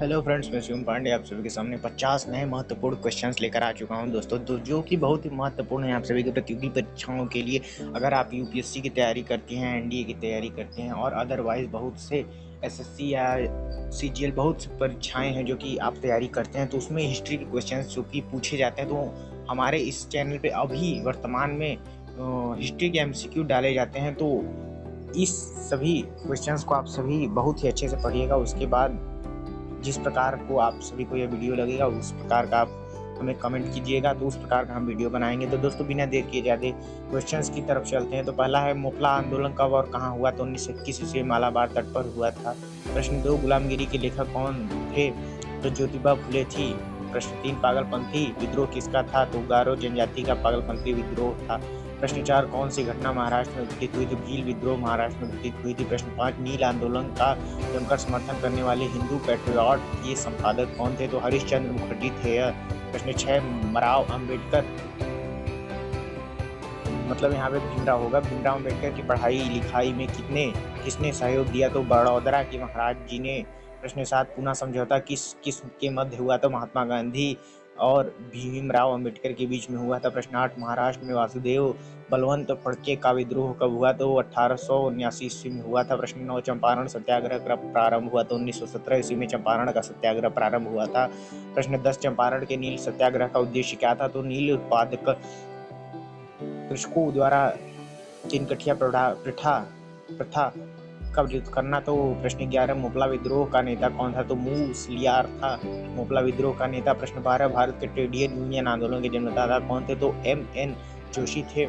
Hello friends, मैं शिवम पांडे आप सभी के सामने 50 नए महत्वपूर्ण क्वेश्चंस लेकर आ चुका हूं दोस्तों, तो जो कि बहुत ही महत्वपूर्ण है आप सभी की प्रतियोगी परीक्षाओं के लिए। अगर आप यूपीएससी की तैयारी करते हैं, एनडीए की तैयारी करते हैं और अदरवाइज बहुत से एसएससी या सीजीएल बहुत सी परीक्षाएं हैं जो कि आप तैयारी करते हैं, तो उसमें हिस्ट्री के क्वेश्चंस जो कि पूछे जाते हैं, तो हमारे इस चैनल पर अभी वर्तमान में हिस्ट्री के एमसीक्यू डाले जाते हैं। तो इस सभी क्वेश्चंस को आप सभी बहुत ही अच्छे से पढ़िएगा। उसके बाद जिस प्रकार को आप सभी को यह वीडियो लगेगा उस प्रकार का आप हमें कमेंट कीजिएगा, तो उस प्रकार का हम वीडियो बनाएंगे। तो दोस्तों, बिना देर किए जाते क्वेश्चंस की तरफ चलते हैं। तो पहला है, मोपला आंदोलन कब और कहाँ हुआ? तो 1921 ईस्वी में मालाबार तट पर हुआ था। प्रश्न 2, गुलामगिरी के लेखक कौन थे? तो ज्योतिबा फुले थी। प्रश्न 3, पागलपंथी विद्रोह किसका था? तो गारो जनजाति का पागलपंथी विद्रोह था। प्रश्न 4, कौन सी घटना महाराष्ट्र में घटित हुई? तो भील विद्रोह महाराष्ट्र में घटित हुई थी। प्रश्न 5, नील आंदोलन का जमकर समर्थन करने वाले हिंदू पैट्रियट के संपादक कौन थे? तो हरिश्चंद्र मुखर्जी थे। प्रश्न 6, मराव अम्बेडकर, मतलब यहाँ पे भीमराव होगा। भीमराव अम्बेडकर की पढ़ाई लिखाई में किसने सहयोग दिया? तो बड़ौदरा के महाराज जी ने। प्रश्न 7, पूना समझौता किस किस के मध्य हुआ? तो महात्मा गांधी और भीमराव अम्बेडकर के बीच में हुआ था। प्रश्न 8, महाराष्ट्र में वासुदेव बलवंत फड़के का विद्रोह कब हुआ? तो 1879 ईस्वी में हुआ था। प्रश्न 9, चंपारण सत्याग्रह कब प्रारंभ हुआ? तो 1917 ईस्वी में चंपारण का सत्याग्रह प्रारंभ हुआ था। प्रश्न 10, चंपारण के नील सत्याग्रह का उद्देश्य क्या था? तो नील उत्पादक कृषकों द्वारा चिनकटिया प्रथा का विरोध करना। तो प्रश्न 11, मोपला विद्रोह का नेता कौन था? तो मूसलियार था मोपला विद्रोह का नेता। प्रश्न 12, भारत के ट्रेड यूनियन आंदोलन के जन्मदाता कौन थे? तो एम.एन. जोशी थे।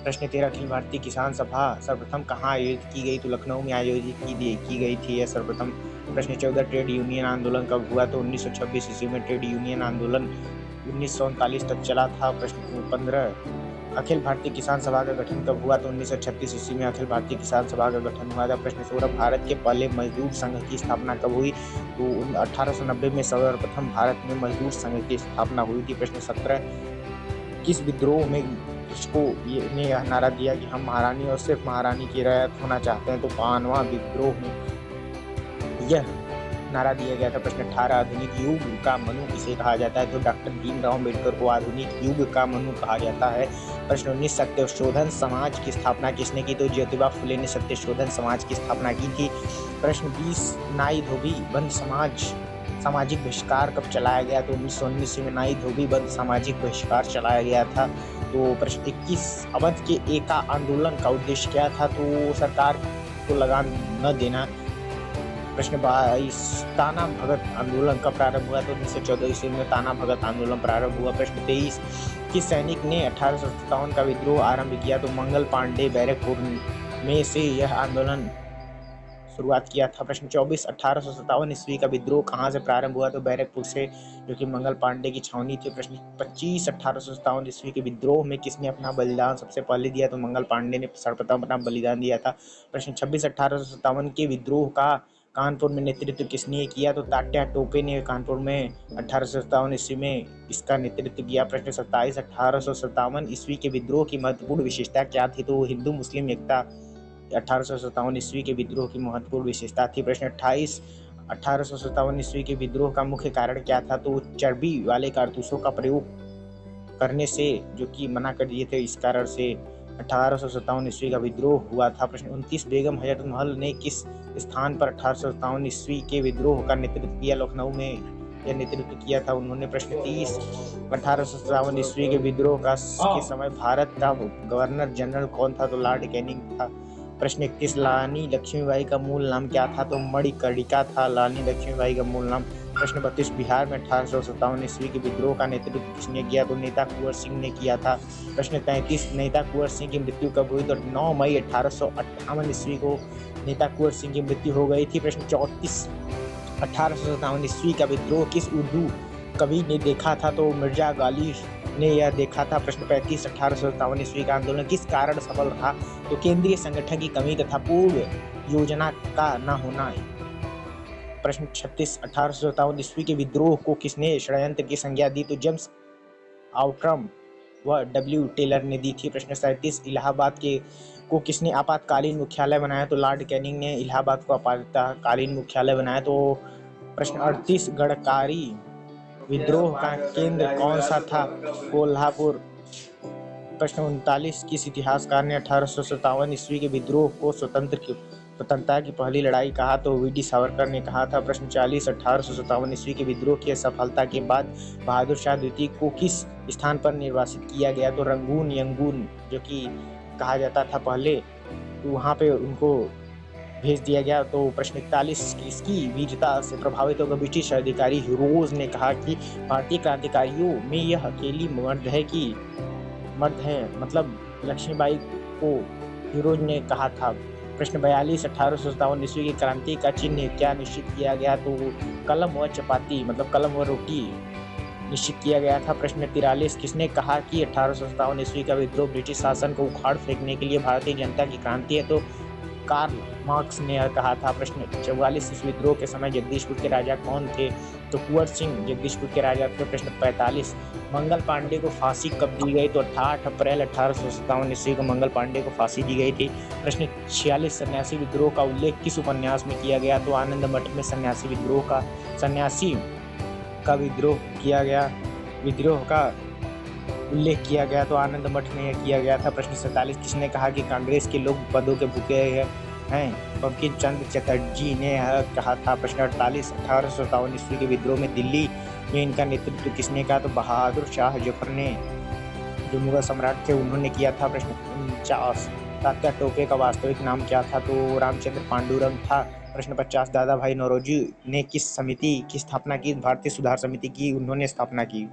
प्रश्न 13, अखिल भारतीय किसान सभा सर्वप्रथम कहाँ आयोजित की गई? तो लखनऊ में आयोजित की गई थी यह सर्वप्रथम। प्रश्न 14, ट्रेड यूनियन आंदोलन कब हुआ? तो 1926 ईस्वी में ट्रेड यूनियन आंदोलन 1939 तक चला था। प्रश्न 15, अखिल भारतीय किसान सभा का गठन कब हुआ? तो 1936 ईस्वी में अखिल भारतीय किसान सभा का गठन हुआ था। प्रश्न 16, भारत के पहले मजदूर संघ की स्थापना कब हुई? तो 1890 में सर्वप्रथम भारत में मजदूर संघ की स्थापना हुई थी। प्रश्न 17, किस विद्रोह में इसको ने यह नारा दिया कि हम महारानी और सिर्फ महारानी की रैयत होना चाहते हैं? तो पानवा विद्रोह में यह नारा दिया गया था। प्रश्न 18, आधुनिक युग का मनु किसे कहा जाता है? तो डॉक्टर भीमराव अम्बेडकर को आधुनिक युग का मनु कहा जाता है। प्रश्न 19, सत्यशोधन समाज की स्थापना किसने की? तो ज्योतिबा फुले ने सत्यशोधन समाज की स्थापना की थी। प्रश्न 20, नाई धोबी बंद सामाजिक बहिष्कार कब चलाया गया? तो 1919 में नाई धोबी बंद सामाजिक बहिष्कार चलाया गया था। तो प्रश्न 21, अवध के एका आंदोलन का उद्देश्य क्या था? तो सरकार को लगान न देना। प्रश्न 22, ताना भगत आंदोलन कब प्रारंभ हुआ? तो 1914 ईस्वी में ताना भगत आंदोलन प्रारंभ हुआ। प्रश्न 23, किस सैनिक ने 1857 का विद्रोह आरंभ किया? तो मंगल पांडे बैरकपुर में से यह आंदोलन शुरुआत किया था। प्रश्न 24, 1857 ईस्वी का विद्रोह कहाँ से प्रारंभ हुआ? तो बैरकपुर से, जो कि मंगल पांडे की छावनी थी। प्रश्न 25, 1857 ईस्वी के विद्रोह में किसने अपना बलिदान सबसे पहले दिया? तो मंगल पांडे ने सर्वप्रथम अपना बलिदान दिया था। प्रश्न 26, 1857 के विद्रोह का कानपुर में नेतृत्व किसने किया? तो तात्या टोपे ने कानपुर में 1857 ईस्वी में इसका नेतृत्व किया। प्रश्न 27, 1857 ईस्वी के विद्रोह की महत्वपूर्ण विशेषता क्या थी? तो हिंदू मुस्लिम एकता 1857 ईस्वी के विद्रोह की महत्वपूर्ण विशेषता थी। प्रश्न 28, 1857 ईस्वी के विद्रोह का मुख्य कारण क्या था? तो चर्बी वाले कारतूसों का प्रयोग करने से जो कि मना कर दिए थे, इस कारण से 1857 ईस्वी का विद्रोह हुआ था। प्रश्न 29, बेगम हजरत महल ने किस स्थान पर 1857 ईस्वी के विद्रोह का नेतृत्व किया? लखनऊ में यह नेतृत्व किया था उन्होंने। प्रश्न 30, 1857 ईस्वी के विद्रोह के समय भारत का गवर्नर जनरल कौन था? तो लॉर्ड कैनिंग था। प्रश्न 31, रानी लक्ष्मीबाई का मूल नाम क्या था? तो मणिकर्णिका था रानी लक्ष्मीबाई का मूल नाम। प्रश्न 32, बिहार में 1857 ईस्वी के विद्रोह का नेतृत्व किसने किया? तो नेता कुंवर सिंह ने किया था। प्रश्न 33, नेता कुंवर सिंह की मृत्यु कब हुई? तो 9 मई 1858 ईस्वी को नेता कुंवर सिंह की मृत्यु हो गई थी। प्रश्न 34, 1857 ईस्वी का विद्रोह किस उर्दू कवि ने देखा था? तो मिर्जा गालिब ने यह देखा था। प्रश्न 35, 1857 ईस्वी का आंदोलन किस कारण सफल रहा? तो केंद्रीय संगठन की कमी तथा पूर्व योजना का न होना। प्रश्न 36, 1857 ईस्वी के विद्रोह को किसने षड्यंत्र की संज्ञा दी? तो जेम्स आउट्रम व डब्ल्यू टेलर ने दी थी। प्रश्न 37, इलाहाबाद को किसने आपातकालीन मुख्यालय बनाया? तो लॉर्ड कैनिंग ने इलाहाबाद को आपातकालीन मुख्यालय बनाया। तो प्रश्न 38 गढ़कारी विद्रोह का केंद्र कौन सा था? कोल्हापुर। प्रश्न 39 किस इतिहासकार ने 1857 ईस्वी के विद्रोह को स्वतंत्रता की पहली लड़ाई कहा? तो वी.डी. सावरकर ने कहा था। प्रश्न 40 1857 ईस्वी के विद्रोह की सफलता के बाद बहादुर शाह द्वितीय को किस स्थान पर निर्वासित किया गया? तो रंगून यंगून जो कि कहा जाता था पहले, तो वहाँ पे उनको भेज दिया गया। तो प्रश्न 41 इसकी वीरता से प्रभावित होकर ब्रिटिश अधिकारी हीरोज ने कहा कि भारतीय क्रांतिकारियों में यह अकेली मर्द है, मतलब लक्ष्मीबाई को हीरोज ने कहा था। प्रश्न 42 1857 ईस्वी की क्रांति का चिन्ह क्या निश्चित किया गया? तो कलम व चपाती, मतलब कलम व रोटी निश्चित किया गया था। प्रश्न 43 किसने कहा कि 1857 ईस्वी का विद्रोह ब्रिटिश शासन को उखाड़ फेंकने के लिए भारतीय जनता की क्रांति है? तो कार्ल मार्क्स ने कहा था। प्रश्न 44 इस विद्रोह के समय जगदीशपुर के राजा कौन थे? तो कुंवर सिंह जगदीशपुर के राजा थे। प्रश्न 45 मंगल पांडे को फांसी कब दी गई? तो 8 अप्रैल 1857 ईस्वी को मंगल पांडे को फांसी दी गई थी। प्रश्न 46 सन्यासी विद्रोह का उल्लेख किस उपन्यास में किया गया? तो आनंद मठ में सन्यासी का विद्रोह का उल्लेख किया गया, तो आनंद मठ में यह किया गया था। प्रश्न 47 किसने कहा कि कांग्रेस के लोग पदों के भूखे हैं? बंकिम चंद्र चटर्जी ने कहा था। प्रश्न 48 1857 ईस्वी के विद्रोह में दिल्ली में इनका नेतृत्व किसने कहा? तो बहादुर शाह जफर ने, जो मुगल सम्राट थे, उन्होंने किया था। प्रश्न 49 तात्या टोपे का वास्तविक नाम क्या था? तो रामचंद्र पांडुरंग था। प्रश्न 50 दादा भाई नौरोजी ने किस समिति की स्थापना की? भारतीय सुधार समिति की उन्होंने स्थापना की।